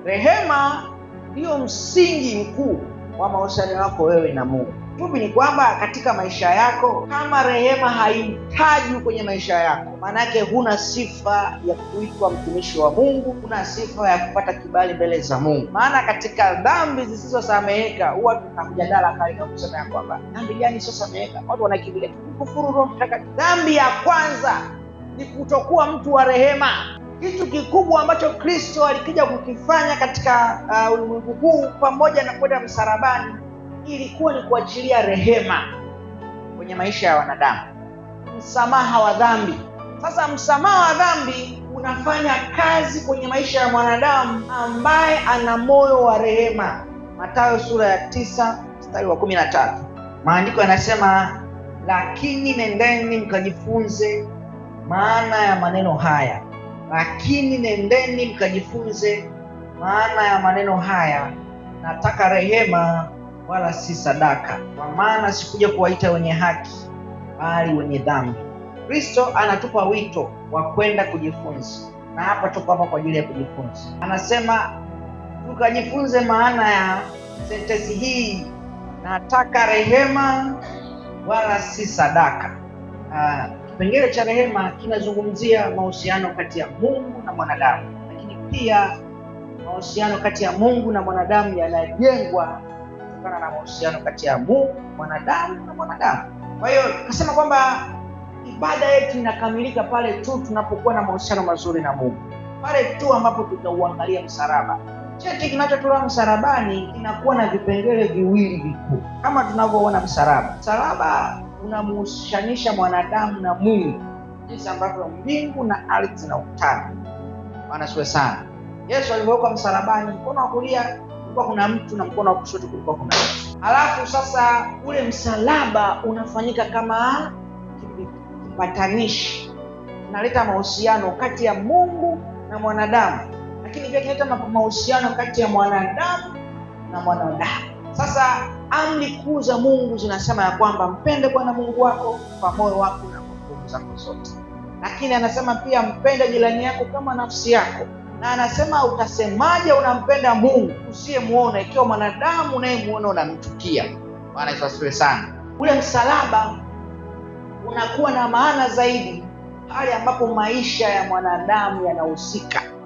Rehema ndiyo msingi mkuu wa mahusiano yako wewe na Mungu. Fupi ni kwamba katika maisha yako, kama rehema haimtajwi kwenye maisha yako, maana yake huna sifa ya kuitwa mtumishi wa Mungu, huna sifa ya kupata kibali mbele za Mungu. Maana katika dhambi zisizosameheka huwa tuna mjadala kali na kusema ya kwamba dhambi gani isiyosameheka? Watu wanakimbilia kufuru Roho Mtakatifu. Dhambi ya kwanza ni kutokuwa mtu wa rehema. Kitu kikubwa ambacho Kristo alikija kukifanya katika ulimwengu huu pamoja na kwenda msalabani ilikuwa ni kuachilia rehema kwenye maisha ya wanadamu, msamaha wa dhambi. Sasa msamaha wa dhambi unafanya kazi kwenye maisha ya mwanadamu ambaye ana moyo wa rehema. Mathayo sura ya 9 mstari wa 13, maandiko yanasema, lakini nendeni mkajifunze maana ya maneno haya. Lakini nendeni mkajifunze maana ya maneno haya, nataka rehema wala si sadaka, kwa maana sikuja kuwaita wenye haki bali wenye dhambi. Kristo anatupa wito wa kwenda kujifunza, na hapa tuko hapa kwa ajili ya kujifunza. Anasema tukajifunze maana ya sentensi hii, nataka rehema wala si sadaka. Kipengele cha rehema kinazungumzia mahusiano kati ya Mungu na mwanadamu, lakini pia mahusiano kati ya Mungu na mwanadamu yanajengwa kutokana na mahusiano kati ya Mungu, mwanadamu na mwanadamu. Kwa hiyo nasema kwamba ibada yetu inakamilika pale tu tunapokuwa na mahusiano mazuri na Mungu, pale tu ambapo tutauangalia msalaba. Cheti kinachotolewa msalabani kinakuwa na vipengele viwili vikuu kama tunavyoona msalaba. Msalaba unamhusishanisha mwanadamu na Mungu, jinsi ambavyo mbingu na ardhi zinakutana. Bwana asifiwe sana. Yesu alipowekwa msalabani, mkono wa kulia kulikuwa kuna mtu na mkono wa kushoto kulikuwa kuna mtu. Alafu sasa ule msalaba unafanyika kama kipatanishi, unaleta mahusiano kati ya Mungu na mwanadamu, lakini pia kinaleta mahusiano kati ya mwanadamu na mwanadamu. Sasa amri kuu za Mungu zinasema ya kwamba mpende Bwana Mungu wako kwa moyo wako na kwa nguvu zako zote, lakini anasema pia mpende jirani yako kama nafsi yako. Na anasema utasemaje unampenda Mungu usiyemuona ikiwa mwanadamu unayemuona unamchukia? Bwana Yesu asifiwe sana. Ule msalaba unakuwa na maana zaidi pale ambapo maisha ya mwanadamu yanahusika.